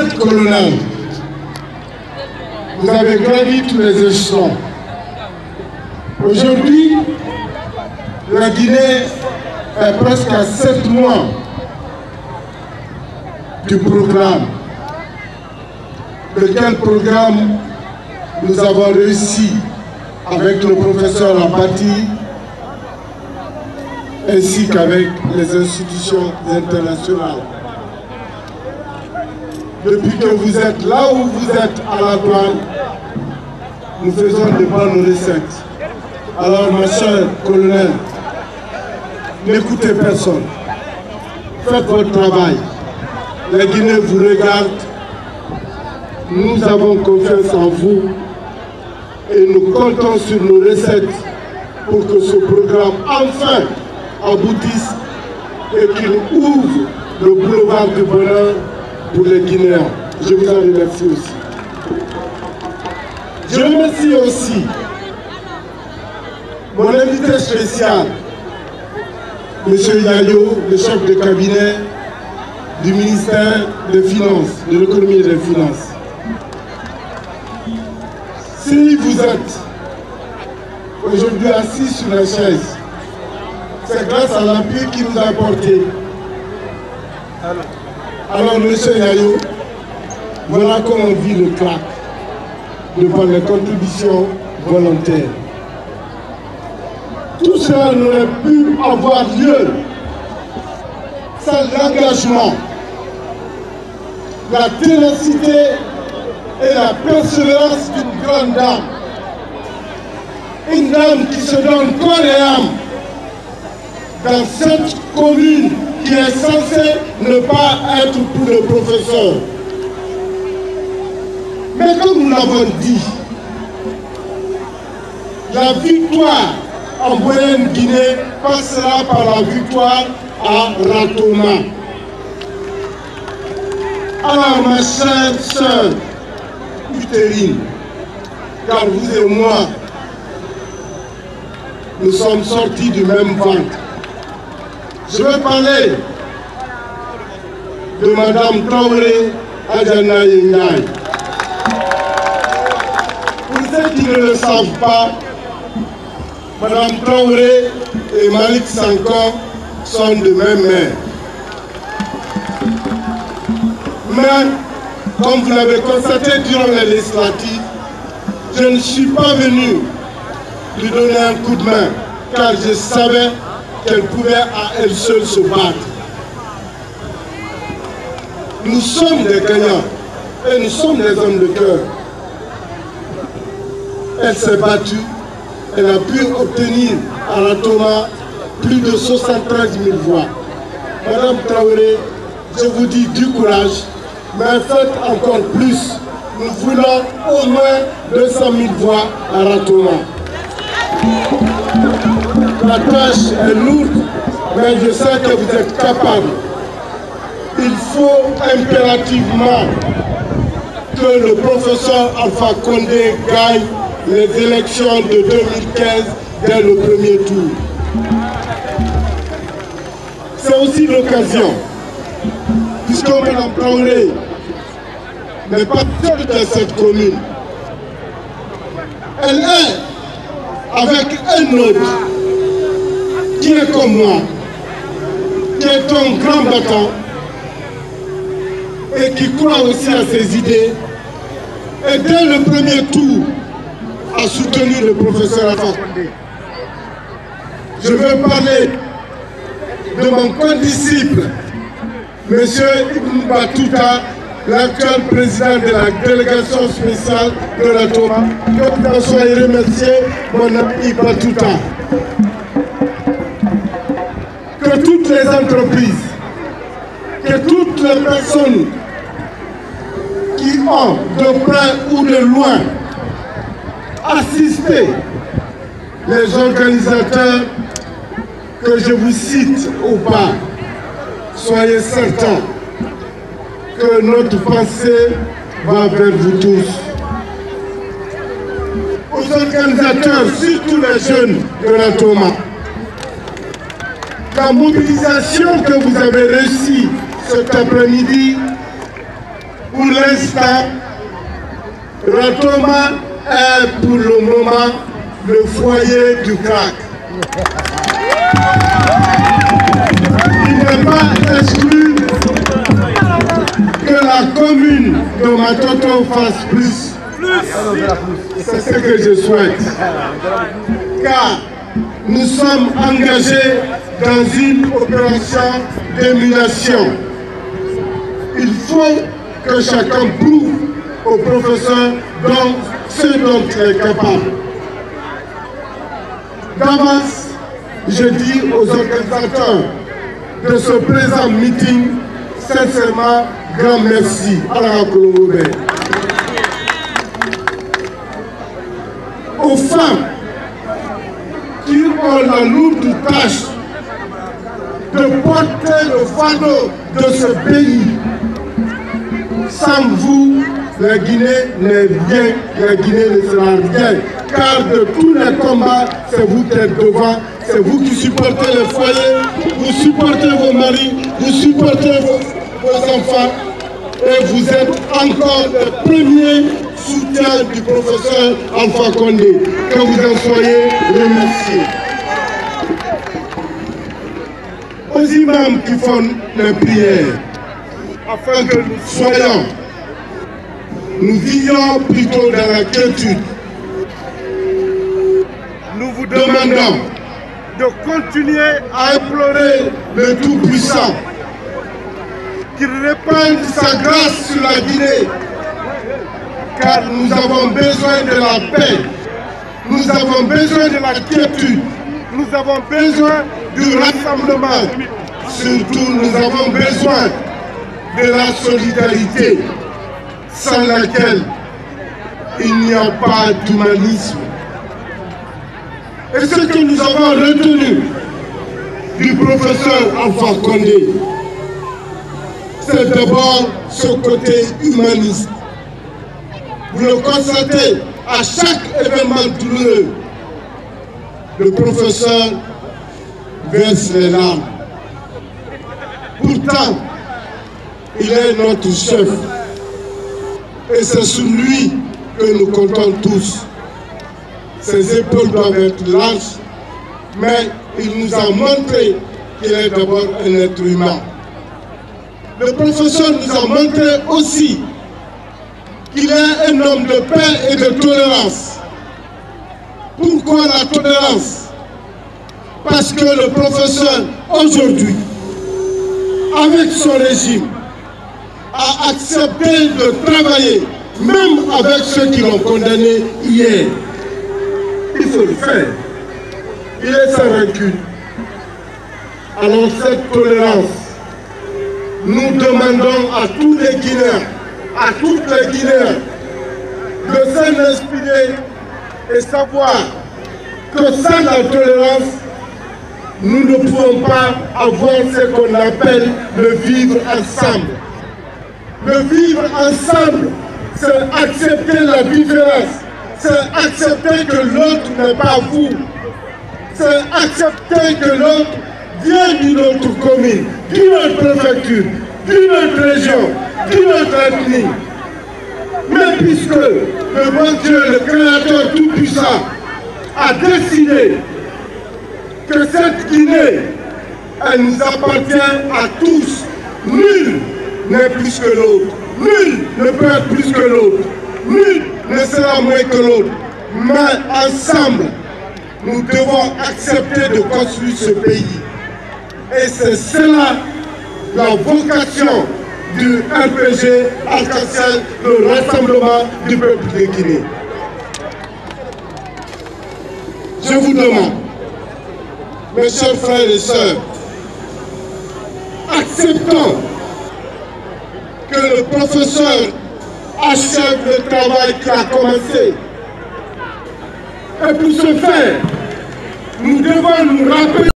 êtes colonel. Vous avez gravi tous les échelons. Aujourd'hui, la Guinée est presque à 7 mois du programme. De quel programme nous avons réussi avec le professeur Abati ainsi qu'avec les institutions internationales. Depuis que vous êtes là où vous êtes à la douane, nous faisons de bonnes recettes. Alors, ma chère colonel, n'écoutez personne. Faites votre travail. La Guinée vous regarde. Nous avons confiance en vous et nous comptons sur nos recettes pour que ce programme enfin aboutisse et qu'il ouvre le boulevard du bonheur pour les Guinéens. Je vous en remercie aussi. Je remercie aussi mon invité spécial, M. Yayo, le chef de cabinet du ministère des Finances, de l'économie et des Finances. Si vous êtes aujourd'hui assis sur la chaise, c'est grâce à l'appui qui nous a porté. Alors, M. Yayo, voilà comment on vit le CLAC devant les contributions volontaires. Tout cela n'aurait pu avoir lieu sans l'engagement, la ténacité et la persévérance d'une grande dame. Une dame qui se donne corps et âme dans cette commune qui est censée ne pas être pour le professeur. Mais comme nous l'avons dit, la victoire en moyenne Guinée passera par la victoire à Ratoma. Alors ma chère sœur utérine, car vous et moi, nous sommes sortis du même ventre. Je vais parler de Madame Traoré Adjana Yengaï. Pour ceux qui ne le savent pas, Madame Traoré et Malik Sanko sont de même mère. Mais, comme vous l'avez constaté durant les législatives, je ne suis pas venu lui donner un coup de main, car je savais qu'elle pouvait à elle seule se battre. Nous sommes des gagnants et nous sommes des hommes de cœur. Elle s'est battue, elle a pu obtenir à Ratoma plus de 73 000 voix. Madame Traoré, je vous dis du courage, mais faites encore plus. Nous voulons au moins 200 000 voix à Ratoma. La tâche est lourde, mais je sais que vous êtes capable. Il faut impérativement que le professeur Alpha Condé gagne les élections de 2015 dès le premier tour. C'est aussi l'occasion, puisque Mme Traoré n'est pas seule de cette commune. Elle est avec un autre qui est comme moi, qui est un grand battant et qui croit aussi à ses idées. Et dès le premier tour, a soutenu le professeur Alpha Condé. Je veux parler de mon condisciple, M. Ibn Battuta, l'actuel président de la délégation spéciale de la Ratoma. Que vous soyez remercié, mon ami Battuta. Que toutes les entreprises, que toutes les personnes qui ont de près ou de loin assisté les organisateurs que je vous cite ou pas, soyez certains que notre pensée va vers vous tous. Aux organisateurs, surtout les jeunes de la Ratoma, la mobilisation que vous avez réussie cet après-midi Pour l'instant, Ratoma est pour le moment le foyer du crack. Il n'est pas exclu que la commune de Matoto fasse plus. C'est ce que je souhaite. Car nous sommes engagés dans une opération d'émulation. Il faut que chacun prouve au professeur ce dont il est capable. D'avance, je dis aux organisateurs de ce présent meeting, sincèrement, grand merci à la Colombie. Aux femmes qui ont la lourde tâche de porter le fardeau de ce pays. Sans vous, la Guinée n'est rien, la Guinée ne sera rien. Car de tous les combats, c'est vous qui êtes devant, c'est vous qui supportez les foyers, vous supportez vos maris, vous supportez vos enfants, et vous êtes encore le premier soutien du professeur Alpha Condé. Que vous en soyez remerciés. Aux imams qui font les prières, afin que nous vivions plutôt dans la quiétude. Nous vous demandons de continuer à implorer le Tout-Puissant, qu'il répande sa grâce sur la Guinée, car nous avons besoin de la paix, nous avons besoin de la quiétude, nous avons besoin du rassemblement, surtout nous avons besoin de la solidarité, sans laquelle il n'y a pas d'humanisme. Et ce que nous avons retenu du professeur Alpha Condé, c'est d'abord ce côté humaniste. Vous le constatez à chaque événement douloureux, le professeur verse les larmes. Pourtant, il est notre chef. Et c'est sur lui que nous comptons tous. Ses épaules doivent être larges, mais il nous a montré qu'il est d'abord un être humain. Le professeur nous a montré aussi qu'il est un homme de paix et de tolérance. Pourquoi la tolérance? Parce que le professeur, aujourd'hui, avec son régime, a accepté de travailler, même avec ceux qui l'ont condamné hier. Il faut le faire. Il est sans rancune. Alors cette tolérance, nous demandons à tous les Guinéens, à toutes les Guinéens, de s'en inspirer et savoir que sans la tolérance, nous ne pouvons pas avoir ce qu'on appelle le vivre ensemble. Le vivre ensemble, c'est accepter la différence, c'est accepter que l'autre n'est pas vous, c'est accepter que l'autre vient d'une autre commune, d'une autre préfecture, d'une autre région, d'une autre ethnie. Mais puisque le bon Dieu, le Créateur Tout-Puissant, a décidé que cette Guinée, elle nous appartient à tous, nul n'est plus que l'autre, nul ne peut être plus que l'autre, nul ne sera moins que l'autre, mais ensemble, nous devons accepter de construire ce pays. Et c'est cela la vocation du RPG Arc-en-Ciel, le rassemblement du peuple de Guinée. Je vous demande, mes chers frères et sœurs, acceptons que le professeur achève le travail qui a commencé. Et pour ce faire, nous devons nous rappeler